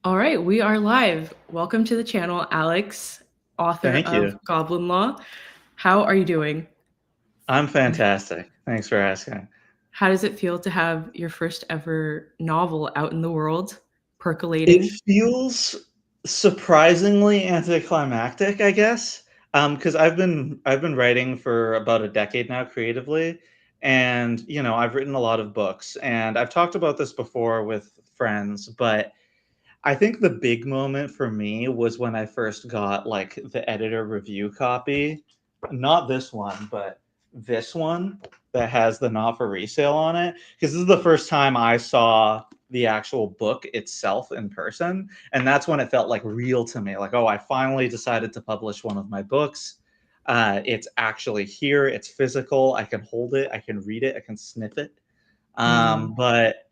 All right, we are live. Welcome to the channel, Alex, author Thank of you. Goblin Law. How are you doing? I'm fantastic. Thanks for asking. How does it feel to have your first ever novel out in the world, It percolating? feels surprisingly anticlimactic, I guess, because I've been writing for about a decade now creatively, and I've written a lot of books, and I've talked about this before with friends, but I think the big moment for me was when I first got like the editor review copy. Not this one, but this one that has the not for resale on it. Because this is the first time I saw the actual book itself in person. And that's when it felt like real to me. Like, oh, I finally decided to publish one of my books. It's actually here, it's physical. I can hold it, I can read it, I can sniff it. Mm, But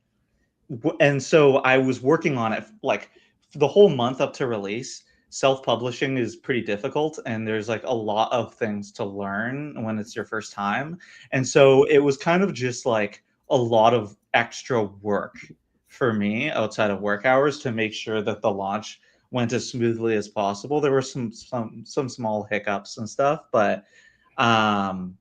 and so I was working on it like the whole month up to release. Self-publishing is pretty difficult, and there's like a lot of things to learn when it's your first time. And so it was kind of just like a lot of extra work for me outside of work hours to make sure that the launch went as smoothly as possible. There were some small hiccups and stuff, but um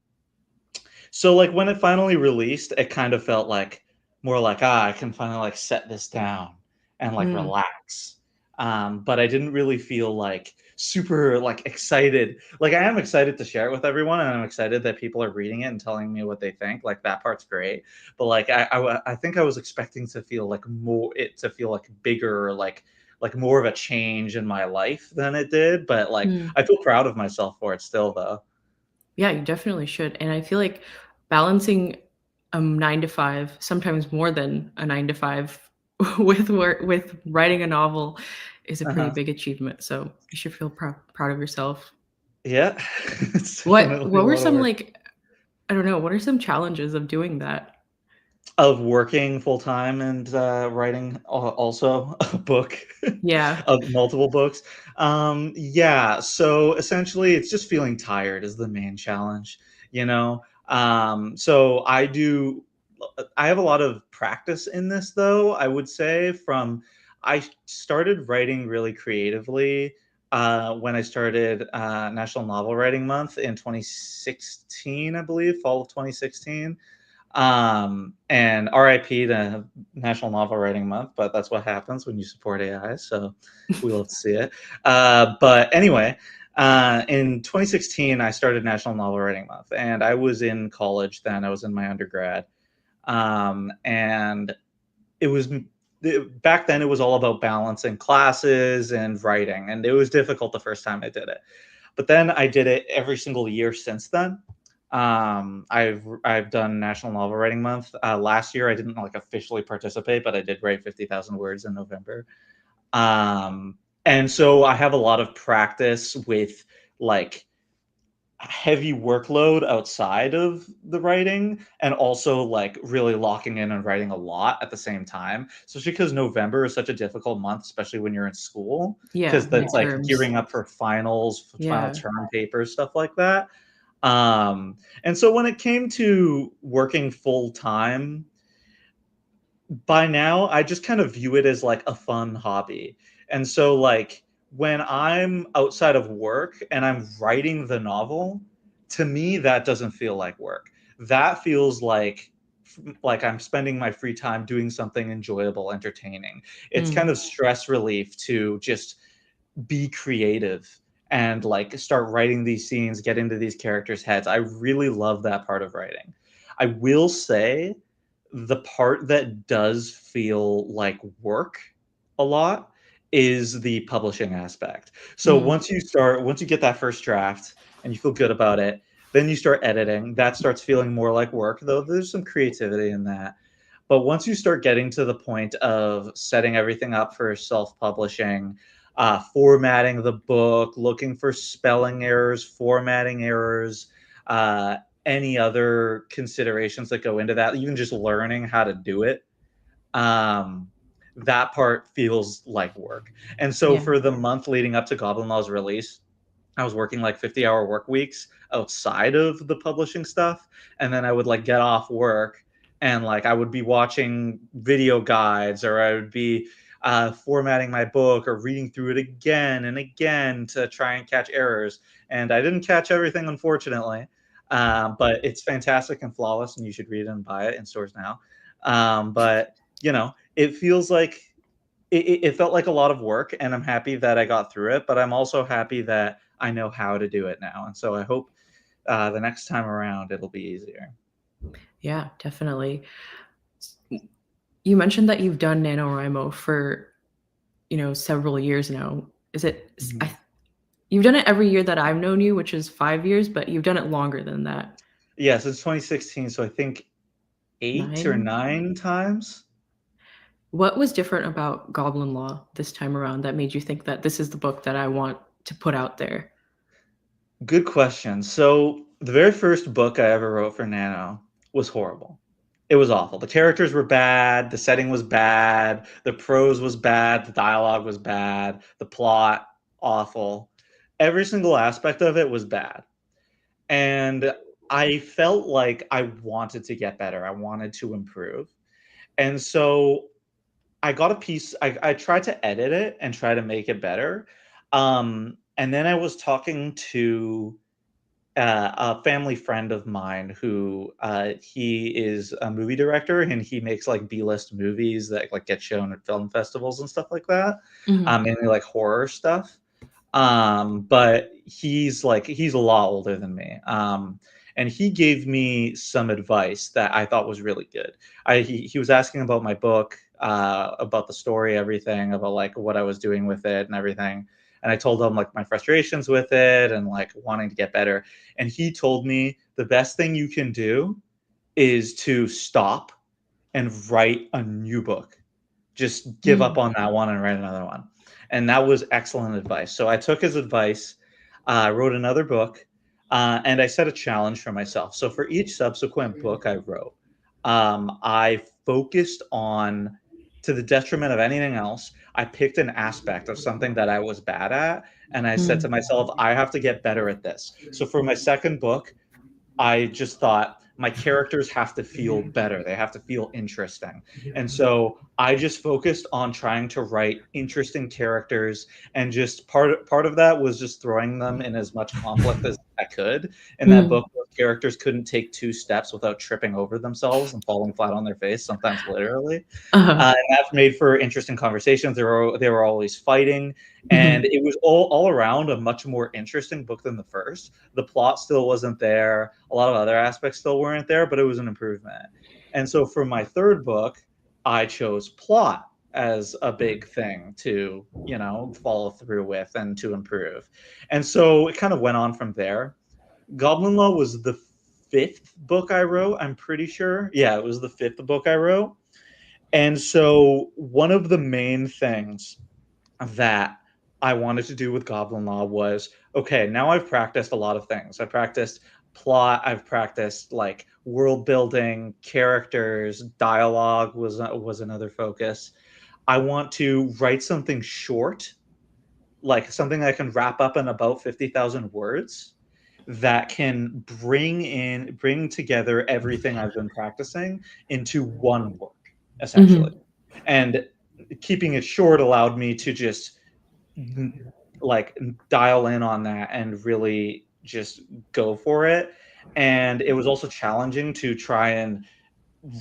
so like when it finally released, it kind of felt like more like, I can finally like set this down and like mm, relax. But I didn't really feel like super like excited. Like I am excited to share it with everyone, and I'm excited that people are reading it and telling me what they think. Like that part's great. But like I think I was expecting to feel like more it to feel like bigger, like more of a change in my life than it did. But like mm. I feel proud of myself for it still though. Yeah, you definitely should. And I feel like balancing a 9 to 5, sometimes more than a 9 to 5, with work, with writing a novel is a pretty Uh-huh. big achievement. So you should feel proud of yourself. Yeah, it's What definitely what a were lot of some work. like I don't know, what are some challenges of doing that? Of working full time and writing also a book Yeah. of multiple books. Yeah, so essentially, it's just feeling tired is the main challenge. You know, so I have a lot of practice in this, though. I would say from I started writing really creatively when I started National Novel Writing Month in 2016, I believe, fall of 2016. And RIP to National Novel Writing Month, but that's what happens when you support AI. So we love to see it. But anyway, in 2016, I started National Novel Writing Month, and I was in college then. I was in my undergrad, and it was back then. It was all about balancing classes and writing, and it was difficult the first time I did it. But then I did it every single year since then. I've done National Novel Writing Month. Last year I didn't like officially participate, but I did write 50,000 words in November. Um, and so I have a lot of practice with like heavy workload outside of the writing, and also like really locking in and writing a lot at the same time, especially because November is such a difficult month, especially when you're in school, Yeah, because that's like midterms. gearing up for finals, final Yeah. term papers, stuff like that. And so when it came to working full time, by now I just kind of view it as like a fun hobby. And so like when I'm outside of work and I'm writing the novel, to me that doesn't feel like work. That feels like I'm spending my free time doing something enjoyable, entertaining. It's Mm, kind of stress relief to just be creative and like start writing these scenes, get into these characters' heads. I really love that part of writing. I will say the part that does feel like work a lot is the publishing aspect. So mm, once you get that first draft and you feel good about it, then you start editing. That starts feeling more like work, though there's some creativity in that. But once you start getting to the point of setting everything up for self-publishing, formatting the book, looking for spelling errors, formatting errors, uh, any other considerations that go into that, even just learning how to do it, um, that part feels like work. And so yeah. for the month leading up to Goblin Law's release, I was working like 50-hour work weeks outside of the publishing stuff. And then I would like get off work and like I would be watching video guides, or I would be formatting my book or reading through it again and again to try and catch errors. And I didn't catch everything, unfortunately, but it's fantastic and flawless, and you should read it and buy it in stores now. But it feels like it felt like a lot of work, and I'm happy that I got through it. But I'm also happy that I know how to do it now, and so I hope the next time around it'll be easier. Yeah, definitely. You mentioned that you've done NaNoWriMo for, several years now. Is it Mhm. you've done it every year that I've known you, which is 5 years, but you've done it longer than that. Yeah, since 2016, so I think 8 or 9? 9 times. What was different about Goblin Law this time around that made you think that this is the book that I want to put out there? Good question. So the very first book I ever wrote for Nano was horrible. It was awful. The characters were bad, the setting was bad, the prose was bad, the dialogue was bad, the plot awful. Every single aspect of it was bad. And I felt like I wanted to get better. I wanted to improve. And so I got a piece. I tried to edit it and try to make it better. And then I was talking to a family friend of mine who he is a movie director, and he makes like B-list movies that like get shown at film festivals and stuff like that, Mhm. mainly like horror stuff. But he's a lot older than me. And he gave me some advice that I thought was really good. He was asking about my book, about the story, everything, about like what I was doing with it and everything. And I told him like my frustrations with it and like wanting to get better. And he told me the best thing you can do is to stop and write a new book. Just give up Mm. on that one and write another one. And that was excellent advice. So I took his advice, wrote another book, and I set a challenge for myself. So for each subsequent book I wrote, I focused on, to the detriment of anything else, I picked an aspect of something that I was bad at, and I said to Mm. myself, I have to get better at this. So for my second book, I just thought my characters have to feel better. They have to feel interesting. And so I just focused on trying to write interesting characters, and just part of that was just throwing them in as much conflict as I could. In that Mm. book, those characters couldn't take two steps without tripping over themselves and falling flat on their face, sometimes literally. Uh-huh. And that made for interesting conversations. They were always fighting, and Mhm. it was all around a much more interesting book than the first. The plot still wasn't there. A lot of other aspects still weren't there, but it was an improvement. And so for my third book, I chose plot as a big thing to, follow through with and to improve. And so it kind of went on from there. Goblin Law was the fifth book I wrote, I'm pretty sure. Yeah, it was the fifth book I wrote. And so one of the main things that I wanted to do with Goblin Law was, okay, now I've practiced a lot of things. I've practiced plot, I've practiced like world building, characters, dialogue was another focus. I want to write something short, like something I can wrap up in about 50,000 words, that can bring together everything I've been practicing into one work, essentially. Mhm. And keeping it short allowed me to just like dial in on that and really just go for it. And it was also challenging to try and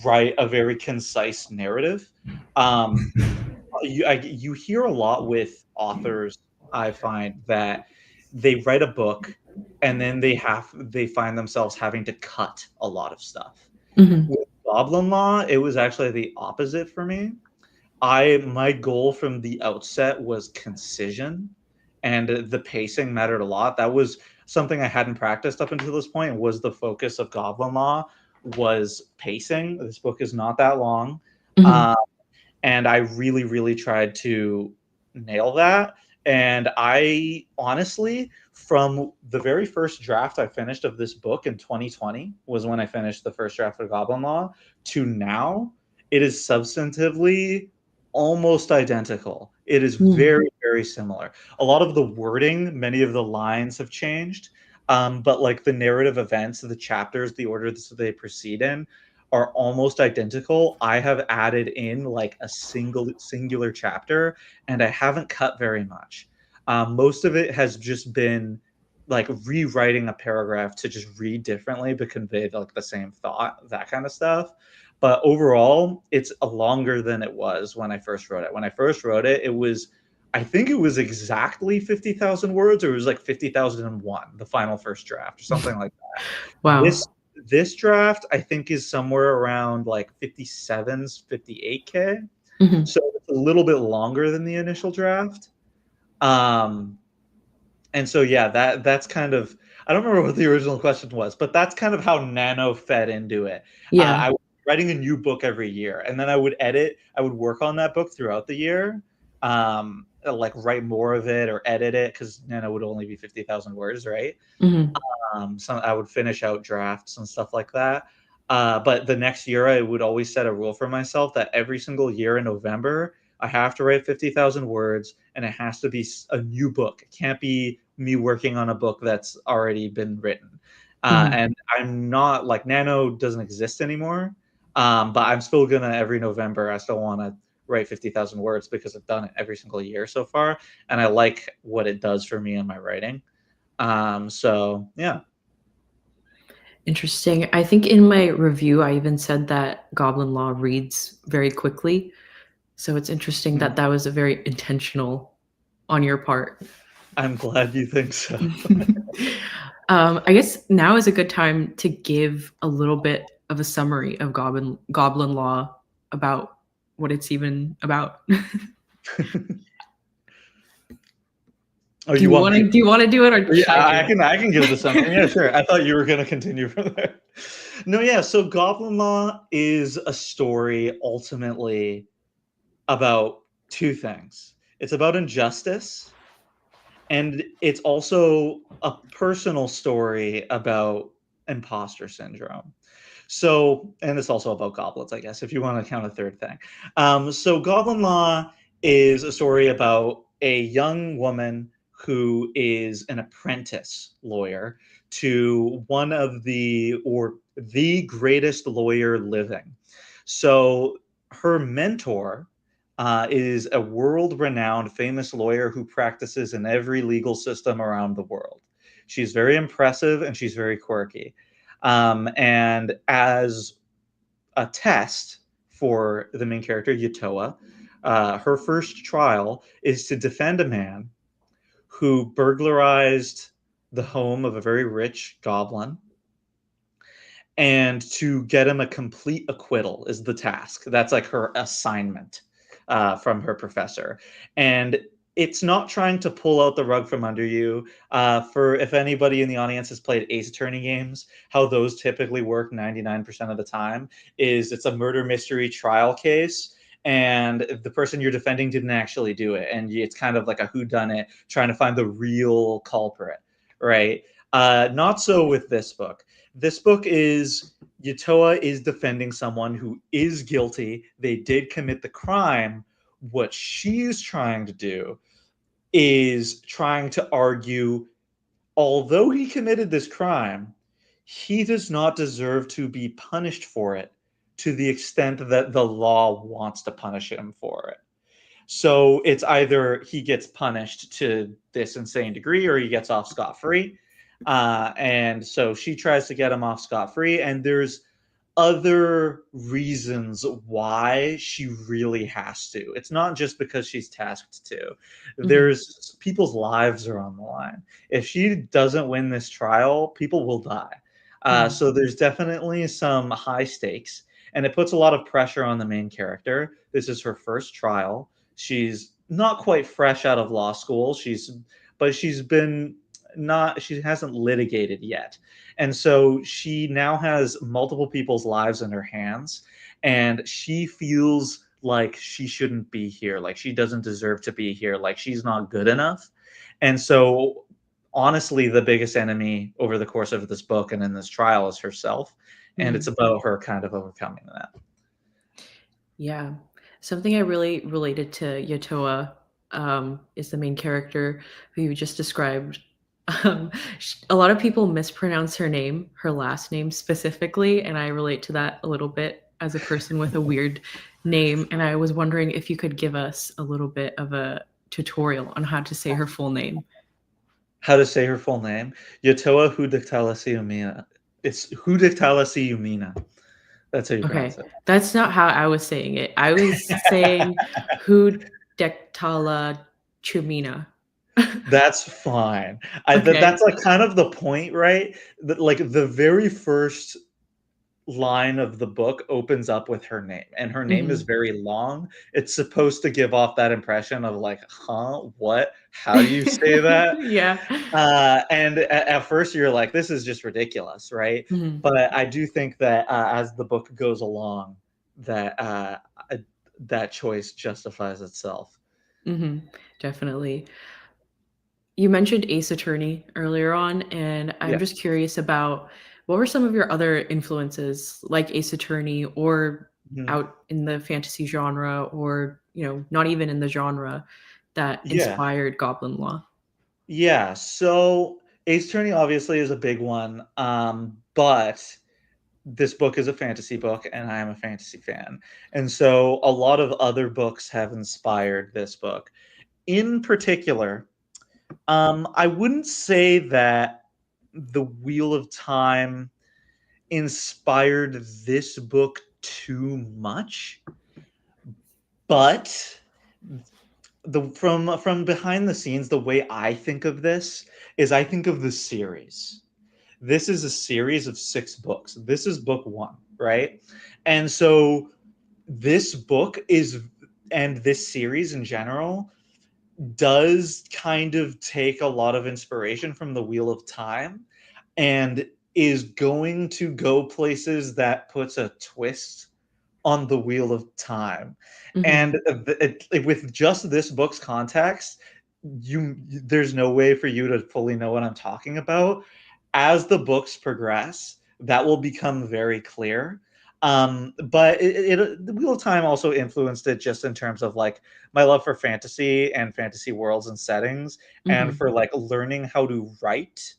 write a very concise narrative. Um, you hear a lot with authors, I find, that they write a book and then they find themselves having to cut a lot of stuff. Mhm. With Goblin Law, it was actually the opposite for me. My goal from the outset was concision, and the pacing mattered a lot. That was something I hadn't practiced up until this point. Was the focus of Goblin Law was pacing. This book is not that long. Mhm. Uh, and I really, really tried to nail that. And I honestly, from the very first draft I finished of this book in 2020, was when I finished the first draft of Goblin Law, to now, it is substantively almost identical. It is Mm. very, very similar. A lot of the wording, many of the lines have changed, but like the narrative events, the chapters, the order that they proceed in, are almost identical. I have added in like a singular chapter, and I haven't cut very much. Most of it has just been like rewriting a paragraph to just read differently but convey like the same thought, that kind of stuff. But overall, it's longer than it was when I first wrote it. When I first wrote it, it was, I think it was exactly 50,000 words, or it was like 50,001, the final first draft, or something like that. Wow. This draft, I think, is somewhere around like 57s, 58K. Mhm. So it's a little bit longer than the initial draft. And so yeah, that's kind of, I don't remember what the original question was, but that's kind of how Nano fed into it. Yeah. I was writing a new book every year, and then I would work on that book throughout the year, like write more of it or edit it, because Nano would only be 50,000 words, right? Mhm. So I would finish out drafts and stuff like that. But the next year, I would always set a rule for myself that every single year in November, I have to write 50,000 words, and it has to be a new book. It can't be me working on a book that's already been written. Mhm. And I'm not like, Nano doesn't exist anymore, but I'm still gonna, every November, I still want to write 50,000 words because I've done it every single year so far, and I like what it does for me in my writing. So yeah. Interesting. I think in my review, I even said that Goblin Law reads very quickly. So it's interesting that Mhm. that was a very intentional on your part. I'm glad you think so. I guess now is a good time to give a little bit of a summary of Goblin Law, about what it's even about. Oh, you want me? Do you want to do it, or Yeah, should I do I can give the it? summary. Yeah, sure. I thought you were going to continue from there. No, yeah. So Goblin Law is a story ultimately about two things. It's about injustice, and it's also a personal story about imposter syndrome. So, and it's also about goblins, I guess, if you want to count a third thing. So, Goblin Law is a story about a young woman who is an apprentice lawyer to one of the greatest lawyer living. So, her mentor is a world renowned famous lawyer who practices in every legal system around the world. She's very impressive and she's very quirky. And as a test for the main character, Yatoa, her first trial is to defend a man who burglarized the home of a very rich goblin, and to get him a complete acquittal is the task. That's like her assignment from her professor. And it's not trying to pull out the rug from under you. For if anybody in the audience has played Ace Attorney games, how those typically work 99% of the time is it's a murder mystery trial case, and the person you're defending didn't actually do it, and it's kind of like a whodunit trying to find the real culprit, right? Not so with this book. This book is, Yutoa is defending someone who is guilty. They did commit the crime. What she's trying to do is trying to argue, although he committed this crime, he does not deserve to be punished for it to the extent that the law wants to punish him for it. So it's either he gets punished to this insane degree or he gets off scot free. And so she tries to get him off scot free. And there's other reasons why she really has to. It's not just because she's tasked to. Mhm. There's people's lives are on the line. If she doesn't win this trial, people will die. Mhm. So there's definitely some high stakes, and it puts a lot of pressure on the main character. This is her first trial. She's not quite fresh out of law school. But she's been not, she hasn't litigated yet. And so she now has multiple people's lives in her hands, and she feels like she shouldn't be here, like she doesn't deserve to be here, like she's not good enough. And so honestly, the biggest enemy over the course of this book and in this trial is herself, and it's Mhm. about her kind of overcoming that. Yeah. Something I really related to Yotoa, is the main character who you just described. A lot of people mispronounce her name, her last name specifically, and I relate to that a little bit as a person with a weird name. And I was wondering if you could give us a little bit of a tutorial on how to say her full name. How to say her full name? Yotoa Hudictalasiumina. It's Hudictalasiumina. That's how you pronounce Okay, it. that's not how I was saying it. I was saying Hudektala Chumina. That's fine. That's Okay. like kind of the point, right? That like the very first line of the book opens up with her name, and her name is Mhm. very long. It's supposed to give off that impression of like, huh, what? How do you say that? Yeah. And at first you're like, this is just ridiculous, right? Mhm. But I do think that as the book goes along, that uh, that choice justifies itself. Mhm. Definitely. You mentioned Ace Attorney earlier on, and I'm Yeah. just curious about what were some of your other influences like Ace Attorney or Mhm. out in the fantasy genre or, not even in the genre that Yeah. inspired Goblin Law? Yeah. So Ace Attorney obviously is a big one, but this book is a fantasy book, and I am a fantasy fan, and so a lot of other books have inspired this book. In particular, I wouldn't say that the Wheel of Time inspired this book too much, but the from behind the scenes, the way I think of this is I think of the series. This is a series of 6 books. This is book 1, right? And so this book is and this series in general does kind of take a lot of inspiration from the Wheel of Time and is going to go places that puts a twist on the Wheel of Time. And Mhm. with just this book's context, there's no way for you to fully know what I'm talking about. As the books progress, that will become very clear. But the Wheel of Time also influenced it just in terms of like my love for fantasy and fantasy worlds and settings, and Mhm. for like learning how to write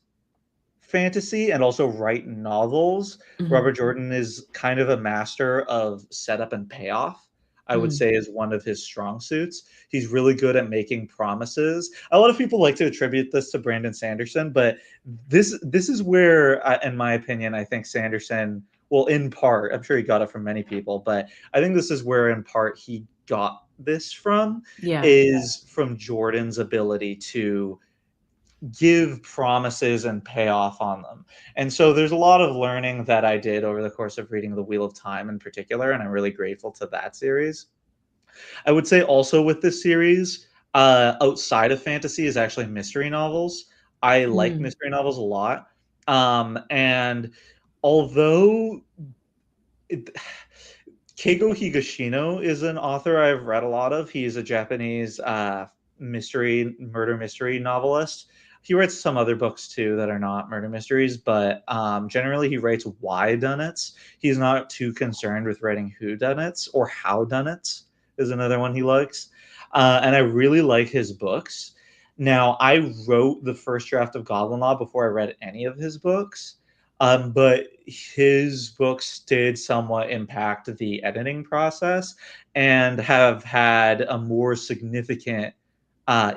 fantasy and also write novels. Mhm. Robert Jordan is kind of a master of setup and payoff. I would Mhm. say is one of his strong suits. He's really good at making promises. A lot of people like to attribute this to Brandon Sanderson, but this is where, in my opinion, I think Sanderson, well, in part, I'm sure he got it from many people, but I think this is where, in part, he got this from, Yeah. is from Jordan's ability to give promises and pay off on them. And so there's a lot of learning that I did over the course of reading The Wheel of Time in particular, and I'm really grateful to that series. I would say also with this series, outside of fantasy, is actually mystery novels. I like Mm. mystery novels a lot. And although it, Keigo Higashino is an author I've read a lot of. He's a Japanese murder mystery novelist. He writes some other books too that are not murder mysteries, but generally he writes why-done-its. He's not too concerned with writing who-done-its or how-done-its is another one he likes. And I really like his books. Now, I wrote the first draft of Goblin Law before I read any of his books. But his books did somewhat impact the editing process and have had a more significant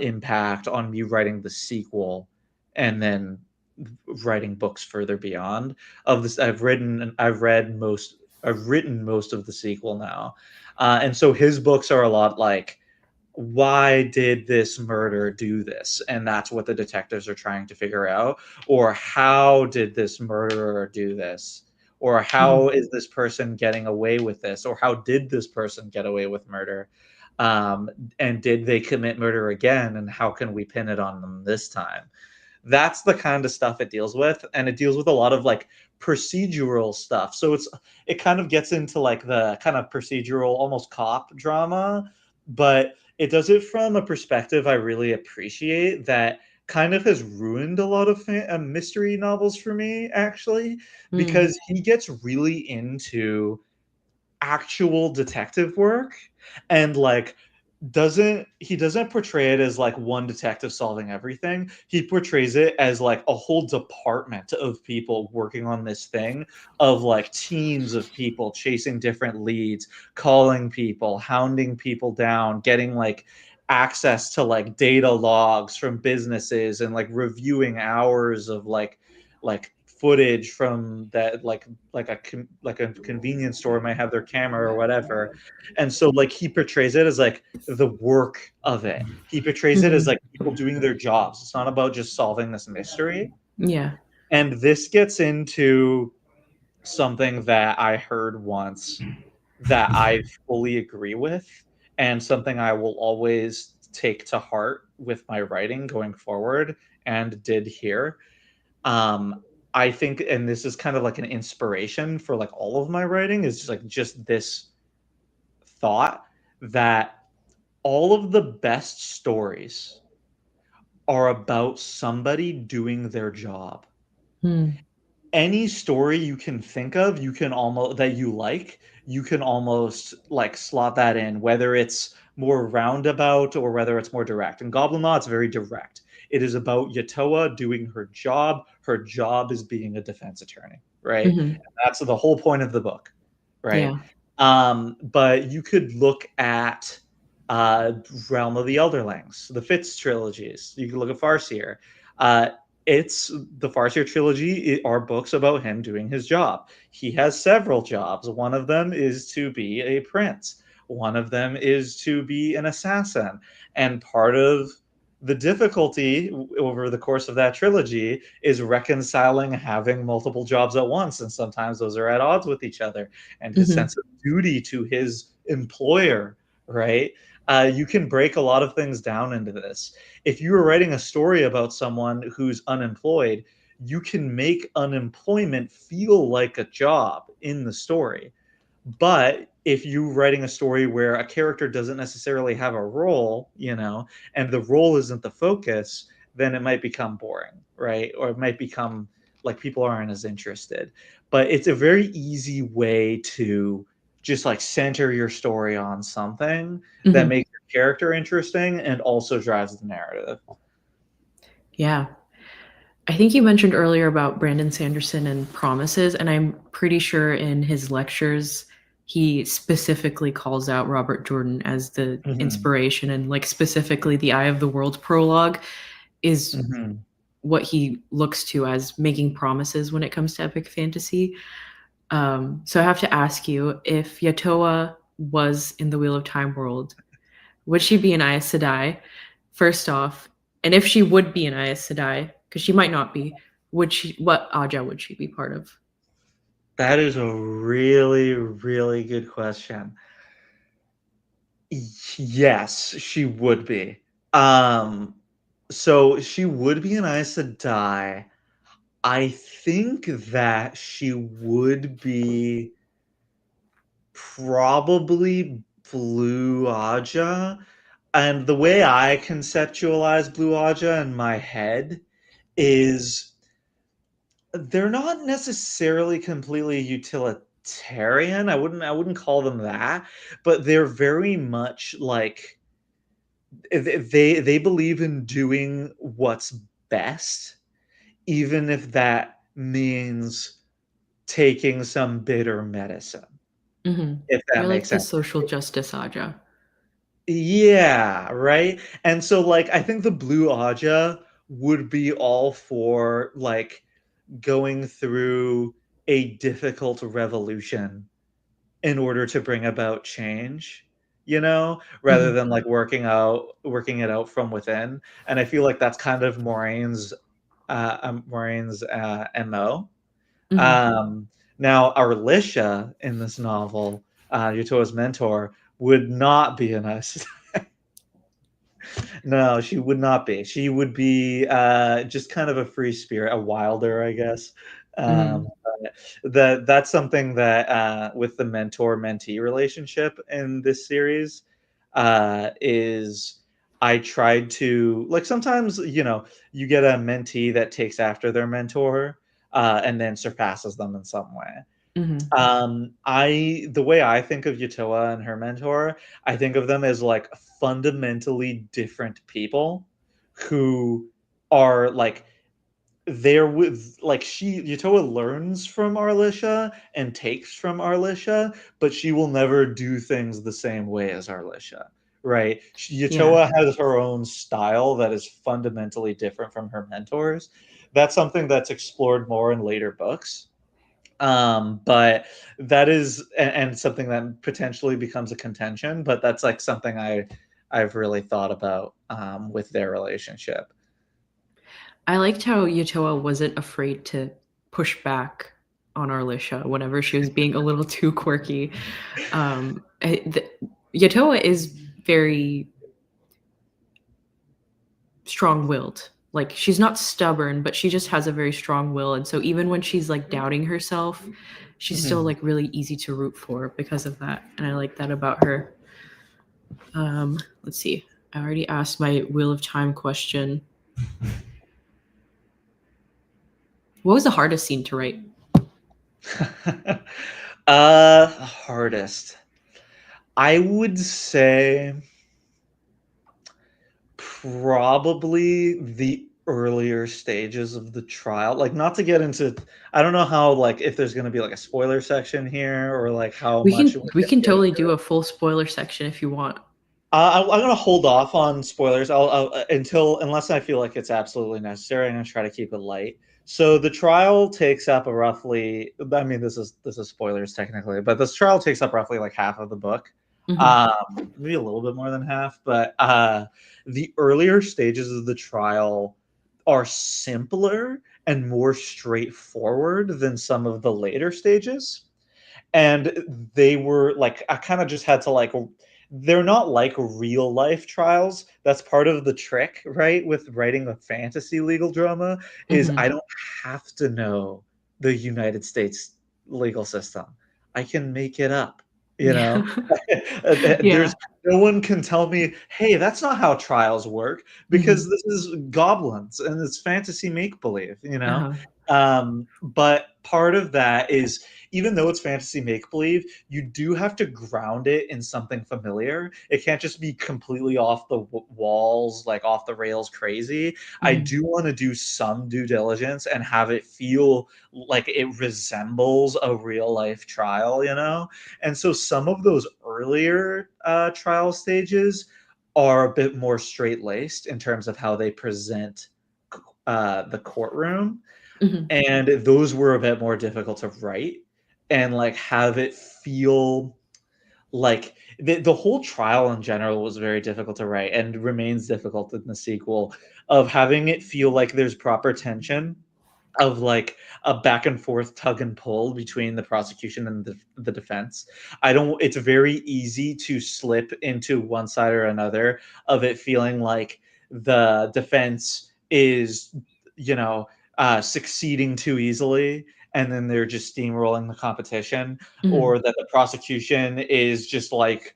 impact on me writing the sequel and then writing books further beyond of this. I've written most of the sequel now, and so his books are a lot like, why did this murder do this? And that's what the detectives are trying to figure out. Or how did this murderer do this? Or how Mhm. is this person getting away with this? Or how did this person get away with murder? Um, and did they commit murder again? And how can we pin it on them this time? That's the kind of stuff it deals with. And it deals with a lot of like procedural stuff. So it kind of gets into like the kind of procedural, almost cop drama, but it does it from a perspective I really appreciate that kind of has ruined a lot of mystery novels for me, actually, Mm. because he gets really into actual detective work and like doesn't portray it as like one detective solving everything. He portrays it as like a whole department of people working on this thing, of like teams of people chasing different leads, calling people, hounding people down, getting like access to like data logs from businesses, and like reviewing hours of like footage from that, like a convenience store might have their camera or whatever. And so like he portrays it as like the work of it. He portrays it as Mhm. like people doing their jobs. It's not about just solving this mystery. Yeah. And this gets into something that I heard once that I fully agree with, and something I will always take to heart with my writing going forward, and did here. Um, I think, and this is kind of like an inspiration for like all of my writing, is just this thought that all of the best stories are about somebody doing their job. Hmm. Any story you can think of, you can almost that you like, you can almost like slot that in, whether it's more roundabout or whether it's more direct. In Goblin Law, it's very direct. It is about Yatoa doing her job. Her job is being a defense attorney, right? Mhm. And that's the whole point of the book, right? Yeah. But you could look at uh, Realm of the Elderlings, the Fitz trilogies. You could look at Farseer. Uh, it's the Farseer trilogy are books about him doing his job. He has several jobs. One of them is to be a prince. One of them is to be an assassin. And part of the difficulty over the course of that trilogy is reconciling having multiple jobs at once, and sometimes those are at odds with each other. And his Mhm. sense of duty to his employer, right? You can break a lot of things down into this. If you were writing a story about someone who's unemployed, you can make unemployment feel like a job in the story. But if you're writing a story where a character doesn't necessarily have a role, and the role isn't the focus, then it might become boring, right? Or it might become like people aren't as interested. But it's a very easy way to just like center your story on something that Mhm. makes your character interesting and also drives the narrative. Yeah. I think you mentioned earlier about Brandon Sanderson and promises, and I'm pretty sure in his lectures he specifically calls out Robert Jordan as the Mhm. inspiration, and like specifically the Eye of the World prologue is Mhm. what he looks to as making promises when it comes to epic fantasy. So I have to ask you, if Yatoa was in the Wheel of Time world, would she be an Aes Sedai? First off, and if she would be an Aes Sedai, because she might not be, would she? What Aja would she be part of? That is a really, really good question. Yes, she would be. Um, so she would be an Aes Sedai. I think that she would be probably Blue Aja. And the way I conceptualize Blue Aja in my head is they're not necessarily completely utilitarian. I wouldn't call them that, but they're very much like they believe in doing what's best, even if that means taking some bitter medicine, Mhm. if that You're makes like the sense. social justice Aja. Yeah, right? And so like I think the Blue Aja would be all for like going through a difficult revolution in order to bring about change, rather Mhm. than like working it out from within. And I feel like that's kind of Maureen's MO. Mhm. Um, Now, Arlisha in this novel, Yuto's mentor, would not be a nice. No, she would not be. She would be just kind of a free spirit, a wilder, I guess. Mhm. That's something that with the mentor-mentee relationship in this series is I tried to like sometimes you get a mentee that takes after their mentor and then surpasses them in some way. Mhm. The way I think of Yutoa and her mentor, I think of them as like fundamentally different people who are like there with like she Yutoa learns from Arlisha and takes from Arlisha, but she will never do things the same way as Arlisha, right? Yeah. Yutoa has her own style that is fundamentally different from her mentors. That's something that's explored more in later books. But that is and something that potentially becomes a contention, but that's like something I've really thought about with their relationship. I liked how Yutoa wasn't afraid to push back on Arlisha whenever she was being a little too quirky. Yutoa is very strong-willed. Like, she's not stubborn, but she just has a very strong will, and so even when she's, like, doubting herself, she's still, Mhm. like, really easy to root for because of that, and I like that about her. Let's see. I already asked my Wheel of Time question. What was the hardest scene to write? Hardest. I would say probably the earlier stages of the trial. Like, not to get into, I don't know how, like, if there's going to be like a spoiler section here or like how We much can we we can can get totally into. do a full spoiler section if you want. I'm gonna hold off on spoilers. I'll until unless I feel like it's absolutely necessary. I'm gonna try to keep it light. So the trial takes up a roughly. I mean, this is spoilers technically, but this trial takes up roughly like half of the book, Mhm. maybe a little bit more than half. But the earlier stages of the trial are simpler and more straightforward than some of the later stages, and they were like I kind of just had to like they're not like real life trials. That's part of the trick, right, with writing a fantasy legal drama is I Mhm. don't have to know the United States legal system. I can make it up, you Yeah. know. Yeah. There's no one can tell me, hey, that's not how trials work, because Mhm. this is goblins and it's fantasy make believe, you know. Uh-huh. But part of that is, even though it's fantasy make believe, you do have to ground it in something familiar. It can't just be completely off the walls, like off the rails crazy. I Mhm. do want to do some due diligence and have it feel like it resembles a real life trial, you know? And so some of those earlier trial stages are a bit more straight laced in terms of how they present the courtroom, Mhm. and those were a bit more difficult to write and like have it feel like the whole trial in general was very difficult to write and remains difficult in the sequel, of having it feel like there's proper tension, of like a back and forth tug and pull between the prosecution and the defense. I don't It's very easy to slip into one side or another, of it feeling like the defense is, you know, succeeding too easily, and then they're just steamrolling the competition, Mhm. or that the prosecution is just like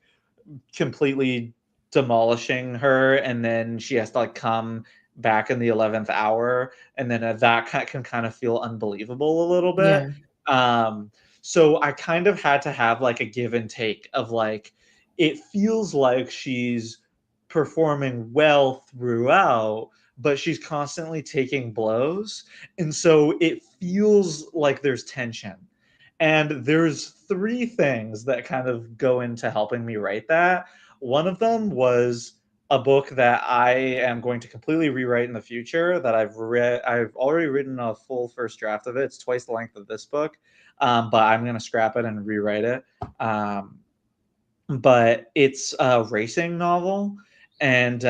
completely demolishing her, and then she has to like come back in the 11th hour, and then that can kind of feel unbelievable a little bit. Yeah. um so I kind of had to have like a give and take of like, it feels like she's performing well throughout, but she's constantly taking blows, and so it feels like there's tension. And there's three things that kind of go into helping me write that. One of them was a book that I am going to completely rewrite in the future, that I've read. I've already written a full first draft of it. It's twice the length of this book, but I'm going to scrap it and rewrite it. Um, but it's a racing novel, and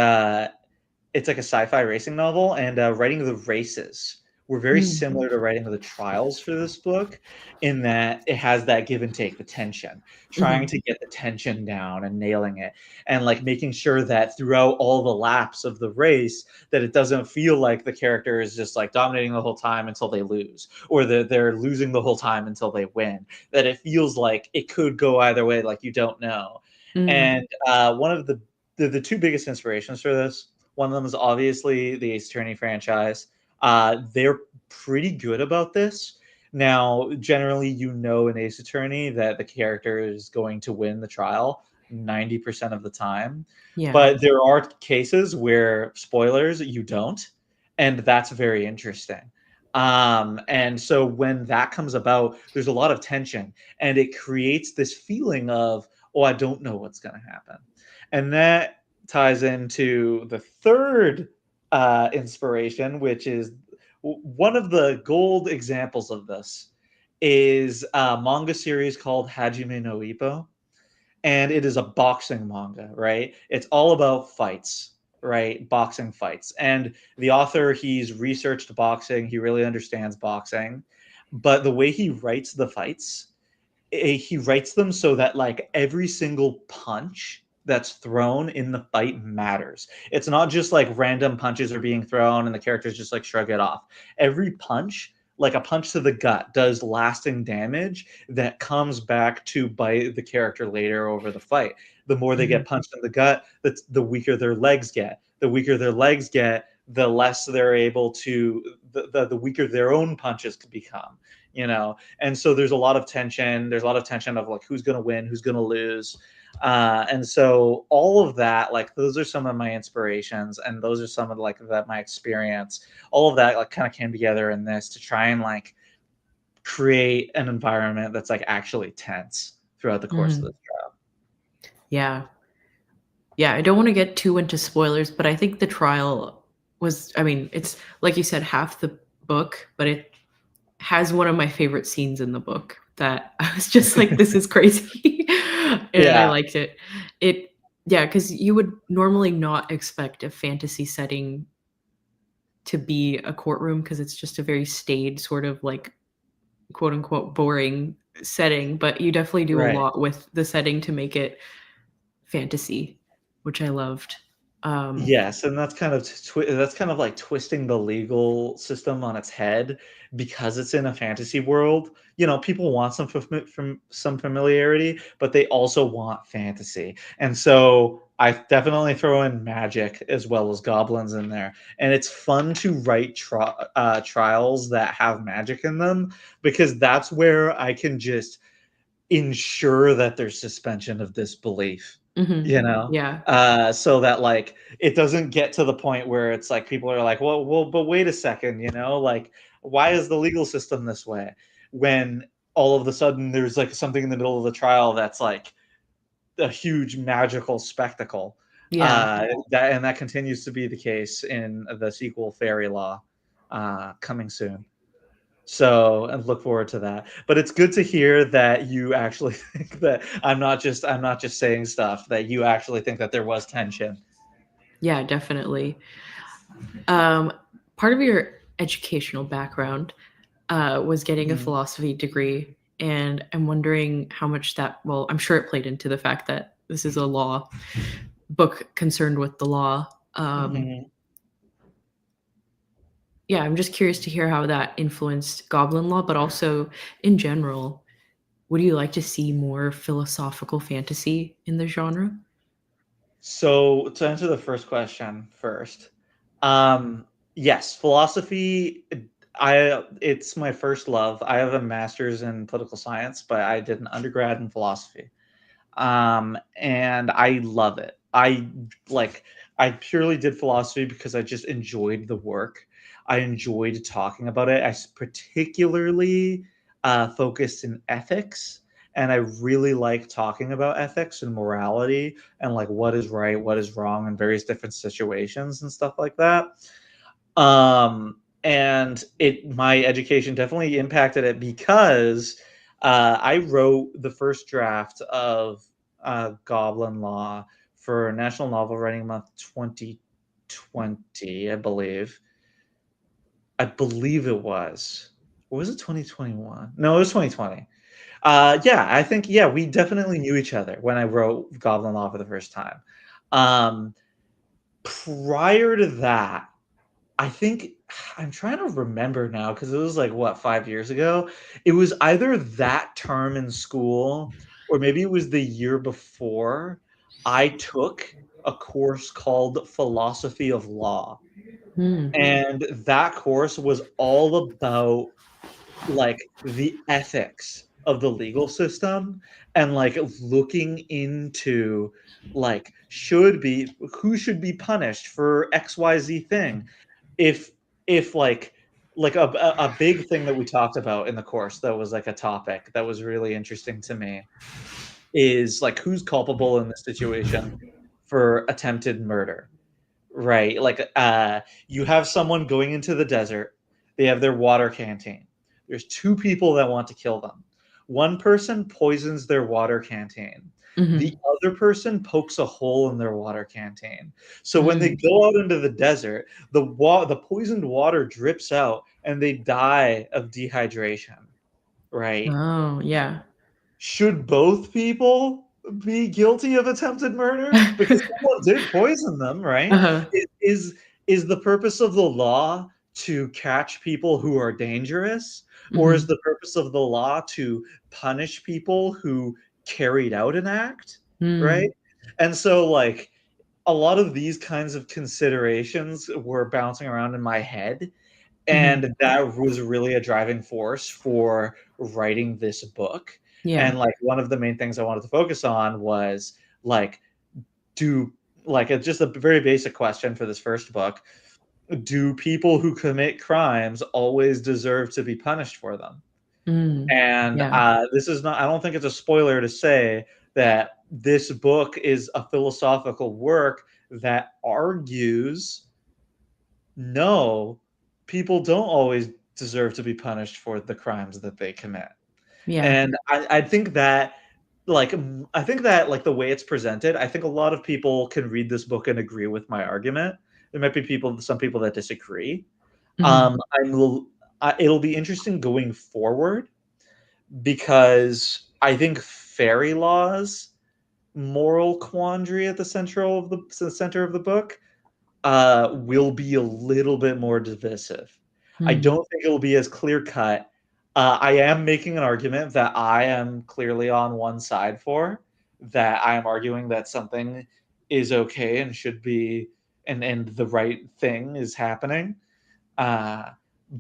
it's like a sci-fi racing novel, and writing the races were very Mm. similar to writing the trials for this book, in that it has that give and take, the tension, trying Mhm. to get the tension down and nailing it, and like making sure that throughout all the laps of the race, that it doesn't feel like the character is just like dominating the whole time until they lose, or that they're losing the whole time until they win, that it feels like it could go either way, like you don't know. Mm. And one of the two biggest inspirations for this, one of them is obviously the Ace Attorney franchise. They're pretty good about this. Now, generally, in Ace Attorney that the character is going to win the trial 90% of the time. Yeah. But there are cases where, spoilers, you don't. And that's very interesting. And so when that comes about, there's a lot of tension and it creates this feeling of, oh, I don't know what's going to happen. And that ties into the third inspiration, which is one of the gold examples of this is a manga series called Hajime no Ippo, and it is a boxing manga, right? It's all about fights, right? Boxing fights. And the author, he's researched boxing, he really understands boxing, but the way he writes the fights, he writes them so that like every single punch that's thrown in the fight matters. It's not just like random punches are being thrown and the characters just like shrug it off. Every punch, like a punch to the gut, does lasting damage that comes back to bite the character later over the fight. The more they Mhm. get punched in the gut, the weaker their legs get. The weaker their legs get, the less they're able to, the weaker their own punches could become, you know. And so there's a lot of tension. There's a lot of tension of like who's going to win, who's going to lose. And so all of that, like those are some of my inspirations, and those are some of like that my experience. All of that like kind of came together in this to try and like create an environment that's like actually tense throughout the course of Mhm. this trial. Yeah. Yeah, I don't wanna get too into spoilers, but I think the trial was, I mean, it's like you said, half the book, but it has one of my favorite scenes in the book that I was just like, "This is crazy," and I Yeah, liked it. It Yeah, because you would normally not expect a fantasy setting to be a courtroom because it's just a very staid, sort of like, quote, unquote, "boring" setting, but you definitely do a right. lot with the setting to make it fantasy, which I loved. Um Yes, and that's kind of like twisting the legal system on its head because it's in a fantasy world. You know, people want from some familiarity, but they also want fantasy. And so I definitely throw in magic as well as goblins in there. And it's fun to write trials that have magic in them because that's where I can just ensure that there's suspension of disbelief, Mhm. you know? Yeah. So that like it doesn't get to the point where it's like people are like, well, but wait a second, you know, like why is the legal system this way? When all of a sudden there's like something in the middle of the trial that's like a huge magical spectacle. Yeah. That continues to be the case in the sequel Fairy Law, coming soon. So, and look forward to that. But it's good to hear that you actually think that I'm not just saying stuff, that you actually think that there was tension. Yeah, definitely. Um, Part of your educational background, was getting a Mhm. philosophy degree, and I'm wondering how much that, well, I'm sure it played into the fact that this is a law book concerned with the law. Mhm. Yeah, I'm just curious to hear how that influenced Goblin Law, but also in general, would you like to see more philosophical fantasy in the genre? So, to answer the first question first, yes, philosophy, it's my first love. I have a master's in political science, but I did an undergrad in philosophy. And I love it. Like I purely did philosophy because I just enjoyed the work. I enjoyed talking about it. Particularly focused in ethics, and I really like talking about ethics and morality and like what is right, what is wrong in various different situations and stuff like that. And it my education definitely impacted it because I wrote the first draft of Goblin Law for National Novel Writing Month 2020, I believe. I believe it was. Or was it 2021? No, it was 2020. Yeah, I think yeah, we definitely knew each other when I wrote Goblin Law for the first time. Um, Prior to that, I think I'm trying to remember now because it was like what 5 years ago. It was either that term in school or maybe it was the year before. I took a course called Philosophy of Law, Hmm. and that course was all about like the ethics of the legal system and like looking into like who should be punished for XYZ thing. If if a big thing that we talked about in the course that was like a topic that was really interesting to me is like who's culpable in this situation for attempted murder. Right, like, you have someone going into the desert, they have their water canteen. There's 2 people that want to kill them. One person poisons their water canteen. The Mhm. other person pokes a hole in their water canteen. So when they Mm. go out into the desert, the poisoned water drips out and they die of dehydration, right? Oh, yeah. Should both people be guilty of attempted murder? Because someone did poison them, right? Uh-huh. Is the purpose of the law to catch people who are dangerous, or is Mhm. the purpose of the law to punish people who carried out an act, right? Mm. And so, like, a lot of these kinds of considerations were bouncing around in my head, Mhm. and that was really a driving force for writing this book. Yeah. And like one of the main things I wanted to focus on was like do just a very basic question for this first book, do people who commit crimes always deserve to be punished for them? Mm. And Yeah. this is not, I don't think it's a spoiler to say that this book is a philosophical work that argues no, people don't always deserve to be punished for the crimes that they commit. Yeah. And I think that, I think that, like, the way it's presented, I think a lot of people can read this book and agree with my argument. There might be some people that disagree. Mhm. Um, I'm l It'll be interesting going forward because I think fairy laws moral quandary at the center of the book will be a little bit more divisive. I Mm. don't think it'll be as clear cut. I am making an argument that I am clearly on one side for, that I am arguing that something is okay and should be, and the right thing is happening. Uh,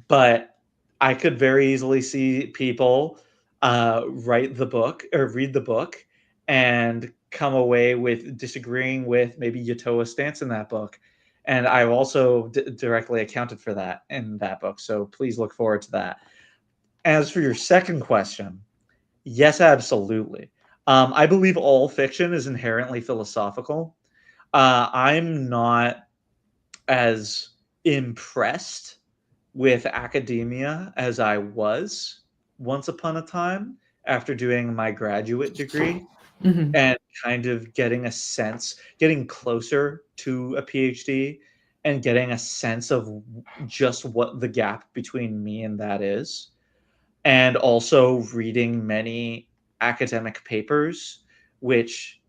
but I could very easily see people write the book or read the book and come away with disagreeing with maybe Yatoa's stance in that book. And I've also directly accounted for that in that book. So please look forward to that. As for your second question, yes, absolutely. I believe all fiction is inherently philosophical. I'm not as impressed with academia as I was once upon a time after doing my graduate degree Mhm. and kind of getting closer to a PhD and getting a sense of just what the gap between me and that is. And also reading many academic papers, which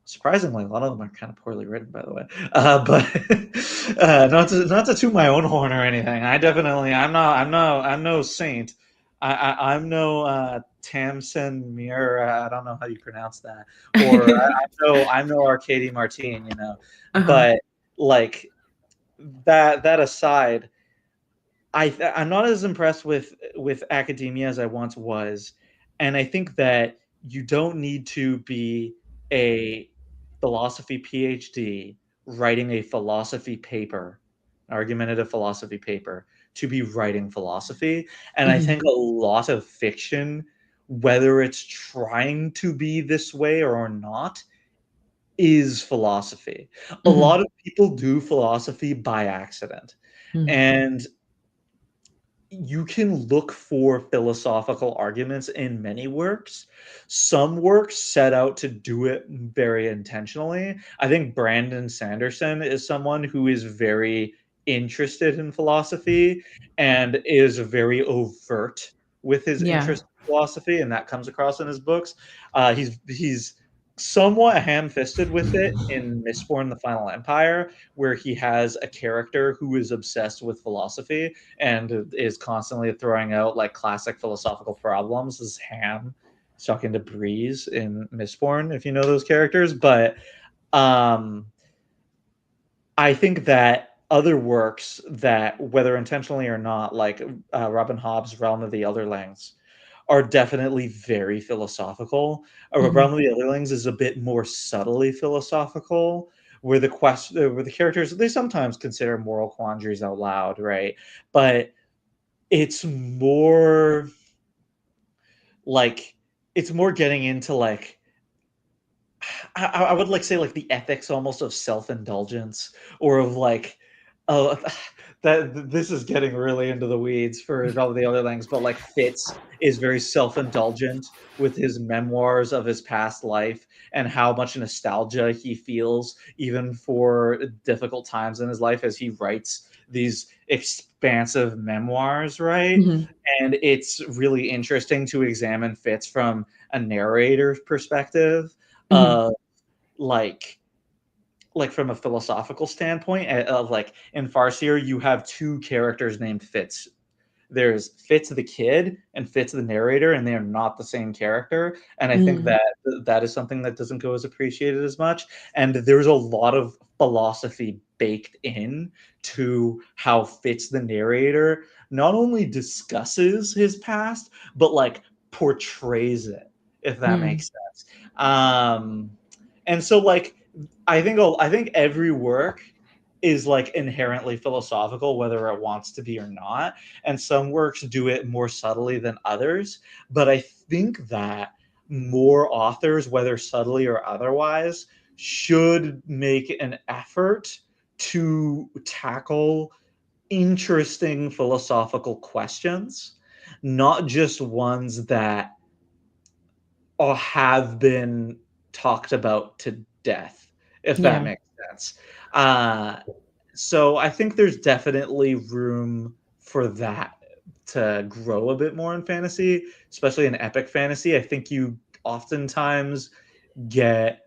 surprisingly, a lot of them are kind of poorly written, by the way. But not to toot my own horn or anything. I'm no saint. I'm no Tamsin Muir. I don't know how you pronounce that. Or I'm no Arcady Martine. Uh-huh. But like that aside, I'm not as impressed with academia as I once was, and I think that you don't need to be a philosophy PhD writing a philosophy paper, argumentative philosophy paper, to be writing philosophy. And I Mhm. think a lot of fiction, whether it's trying to be this way or not, is philosophy. A lot Mhm. of people do philosophy by accident. Mm. And you can look for philosophical arguments in many works. Some works set out to do it very intentionally. I think Brandon Sanderson is someone who is very interested in philosophy and is very overt with his Yeah. interest in philosophy, and that comes across in his books. He's somewhat ham-fisted with it in Mistborn: The Final Empire, where he has a character who is obsessed with philosophy and is constantly throwing out like classic philosophical problems as Ham talking to Breeze in Mistborn, if you know those characters. But um, I think that other works that, whether intentionally or not, like Robin Hobb's Realm of the Elderlings, are definitely very philosophical. Realm Mhm. of the Elderlings is a bit more subtly philosophical, where where the characters, they sometimes consider moral quandaries out loud, right? But it's more like it's more getting into like I would like say like the ethics almost of self-indulgence or of like oh this is getting really into the weeds for all the other things, but like Fitz is very self-indulgent with his memoirs of his past life and how much nostalgia he feels even for difficult times in his life as he writes these expansive memoirs, right? Mhm. And it's really interesting to examine Fitz from a narrator's perspective Mhm. of like from a philosophical standpoint of like in Farseer you have two characters named Fitz. There's Fitz the kid and Fitz the narrator, and they are not the same character. And I think Mm. that that is something that doesn't go as appreciated as much. And there's a lot of philosophy baked in to how Fitz the narrator not only discusses his past, but like portrays it, if that Mm. makes sense. And so like I think every work is like inherently philosophical, whether it wants to be or not. And some works do it more subtly than others. But I think that more authors, whether subtly or otherwise, should make an effort to tackle interesting philosophical questions, not just ones that have been talked about to death, if that Yeah. makes sense. Uh, so I think there's definitely room for that to grow a bit more in fantasy, especially in epic fantasy. I think you oftentimes get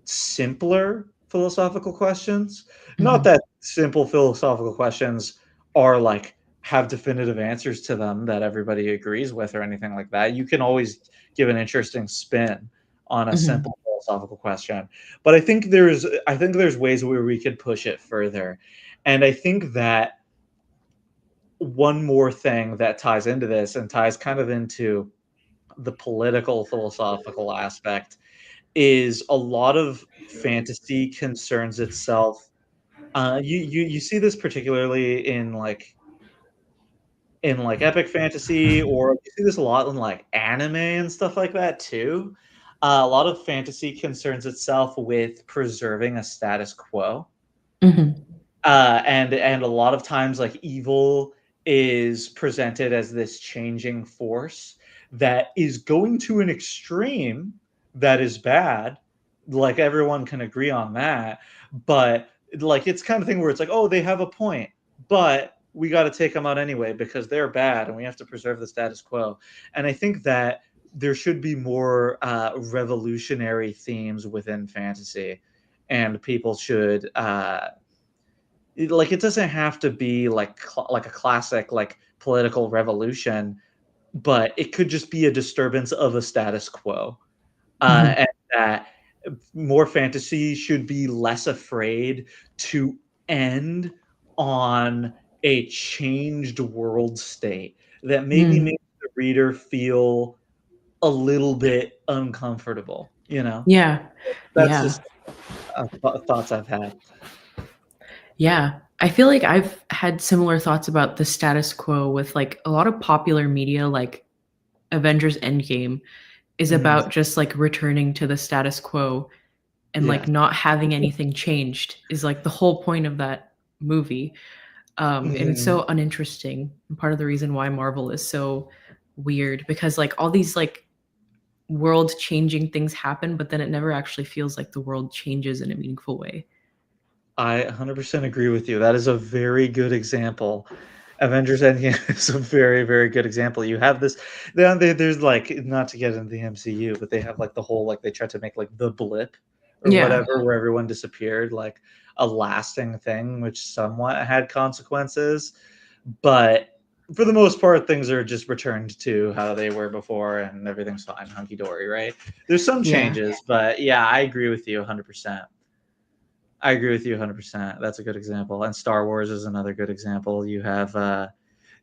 simpler philosophical questions. Not Mhm. that simple philosophical questions are like have definitive answers to them that everybody agrees with or anything like that. You can always give an interesting spin on a Mhm. simple philosophical question. But I think there's ways where we could push it further. And I think that one more thing that ties into this and ties kind of into the political philosophical aspect is a lot of fantasy concerns itself. You see this particularly in epic fantasy, or you see this a lot in like anime and stuff like that too. A lot of fantasy concerns itself with preserving a status quo. Mhm. And a lot of times, like evil is presented as this changing force that is going to an extreme that is bad. Like everyone can agree on that, but like it's kind of thing where it's like, oh, they have a point, but we got to take them out anyway because they're bad, and we have to preserve the status quo. And I think that there should be more revolutionary themes within fantasy, and people should like it doesn't have to be like like a classic like political revolution, but it could just be a disturbance of a status quo. Mhm. And that more fantasy should be less afraid to end on a changed world state that maybe Mm. makes the reader feel a little bit uncomfortable, you know? Yeah. That's Yeah. just thoughts I've had. Yeah. I feel like I've had similar thoughts about the status quo with, like, a lot of popular media, like Avengers Endgame is Mhm. about just, like, returning to the status quo and, like, Yeah. not having anything changed is, like, the whole point of that movie. And it's Mhm. so uninteresting, and part of the reason why Marvel is so weird because, like, all these, like, world-changing things happen, but then it never actually feels like the world changes in a meaningful way. I 100% agree with you. That is a very good example. Avengers Endgame is a very, very good example. You have this, there's like, not to get into the MCU, but they have like the whole, like, they tried to make like the blip or Yeah. whatever, where everyone disappeared, like a lasting thing, which somewhat had consequences. But for the most part, things are just returned to how they were before and everything's fine, hunky dory, right? There's some Yeah. changes, but yeah, I agree with you 100%. I agree with you 100%. That's a good example. And Star Wars is another good example. You have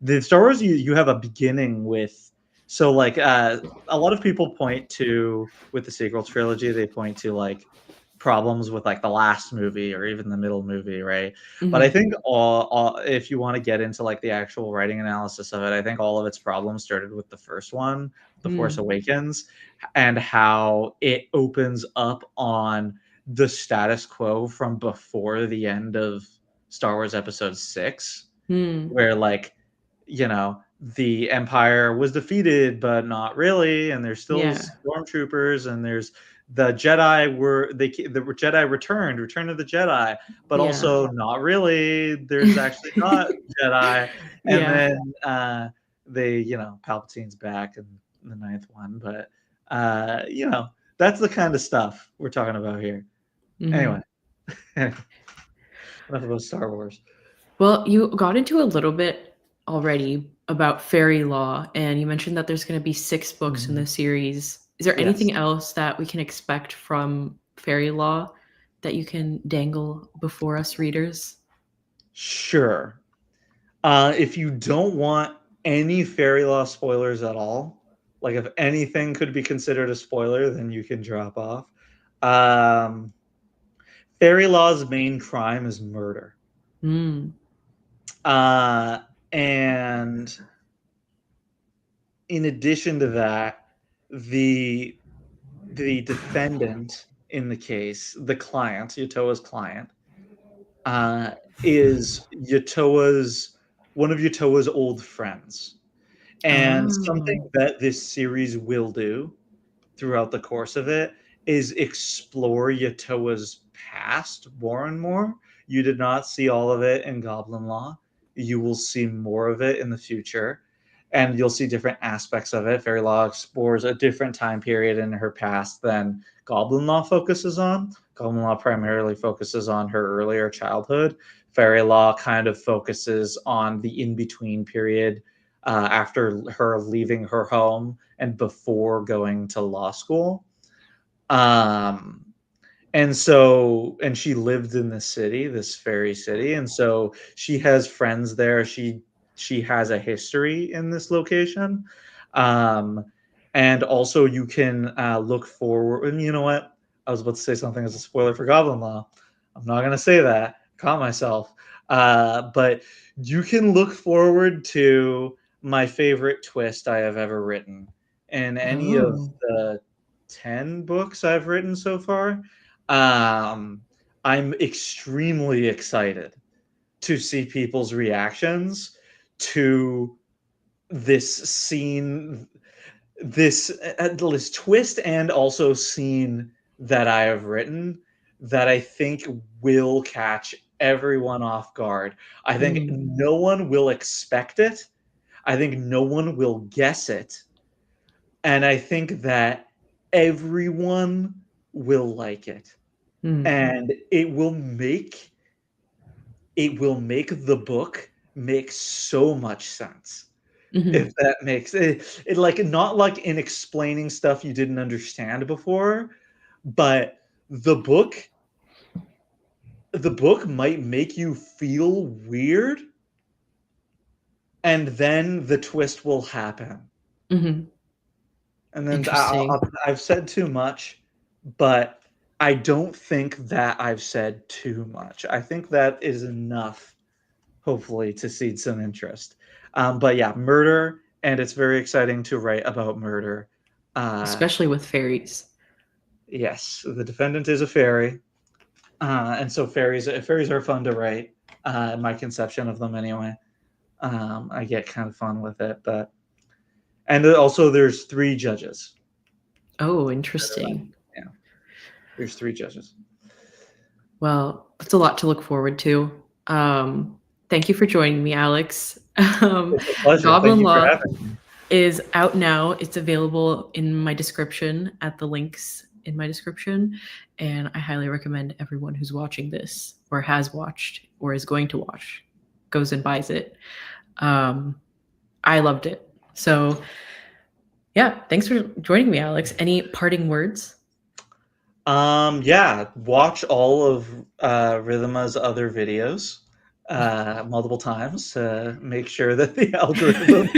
the Star Wars. You have a beginning with so like a lot of people point to with the sequel trilogy. They point to like problems with like the last movie or even the middle movie, right? But I Mhm. think all if you want to get into like the actual writing analysis of it, I think all of its problems started with the first one, The Force Mm. Awakens, and how it opens up on the status quo from before the end of Star Wars Episode 6, Mm. where like, the Empire was defeated, but not really, and there's still Yeah. stormtroopers, and there's the Jedi the Jedi returned, Return of the Jedi, but Yeah. also not really. There's actually not Jedi, and Yeah. then Palpatine's back in the ninth one, but that's the kind of stuff we're talking about here. Mhm. Anyway, enough about Star Wars. Well, you got into a little bit already about fairy law, and you mentioned that there's gonna be 6 books in the Mhm. series. Is there Yes. anything else that we can expect from fairy law that you can dangle before us readers? Sure. If you don't want any fairy law spoilers at all, like if anything could be considered a spoiler, then you can drop off. Um, Fairy law's main crime is murder. Mm. Uh, and in addition to that, the the defendant in the case, the client, Yatoa's client, uh, is Yatoa's one of Yatoa's old friends. And something Oh. that this series will do throughout the course of it is explore Yatoa's past more and more. You did not see all of it in Goblin Law. You will see more of it in the future, and you'll see different aspects of it. Fairy Law explores a different time period in her past than Goblin Law focuses on. Goblin Law primarily focuses on her earlier childhood. Fairy Law kind of focuses on the in between period after her leaving her home and before going to law school. Um, and she lived in the city, this fairy city, and so she has friends there. She has a history in this location. Um, and also you can look forward. And you know what? I was about to say something as a spoiler for Goblin Law. I'm not gonna say that. Caught myself. But you can look forward to my favorite twist I have ever written in any of Oh. the 10 books I've written so far. Um, I'm extremely excited to see people's reactions to this scene, this twist, and also scene that I have written that I think will catch everyone off guard. I think Mm. no one will expect it. I think no one will guess it. And I think that everyone will like it. Mm. And it will make the book make so much sense, if Mhm. that makes it like not like in explaining stuff you didn't understand before, but the book the book might make you feel weird, and then the twist will happen. Mhm. And then Interesting. I've said too much, but I don't think that I've said too much. I think that is enough, hopefully, to seed some interest. But yeah, murder, and it's very exciting to write about murder. Uh, Especially with fairies. yes, the defendant is a fairy, and so fairies are fun to write. My conception of them, anyway. I get kind of fun with it, but and also there's 3 judges. Oh, That are interesting. yeah, there's 3 judges. Well, that's a lot to look forward to. Thank you for joining me, Alex. Um, It's a pleasure. Thank Goblin you for Law having me. is out now. It's available in my description at the links in my description, and I highly recommend everyone who's watching this or has watched or is going to watch goes and buys it. Um, I loved it. So, yeah, thanks for joining me, Alex. Any parting words? Yeah, watch all of Rhythma's other videos multiple times to make sure that the algorithm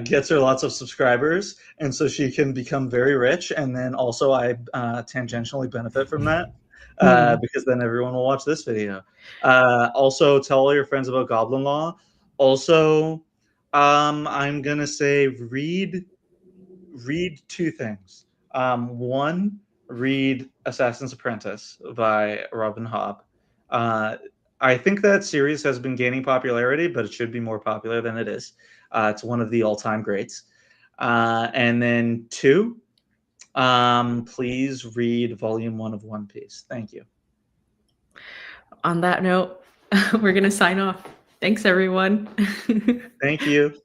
gets her lots of subscribers, and so she can become very rich. And then also, I tangentially benefit from that because then everyone will watch this video. Also, tell all your friends about Goblin Law. Also, I'm gonna say read two things. One, read Assassin's Apprentice by Robin Hobb. Uh, I think that series has been gaining popularity, but it should be more popular than it is. It's one of the all-time greats. And then two, please read Volume 1 of One Piece. Thank you. On that note, we're going to sign off. Thanks, everyone. Thank you.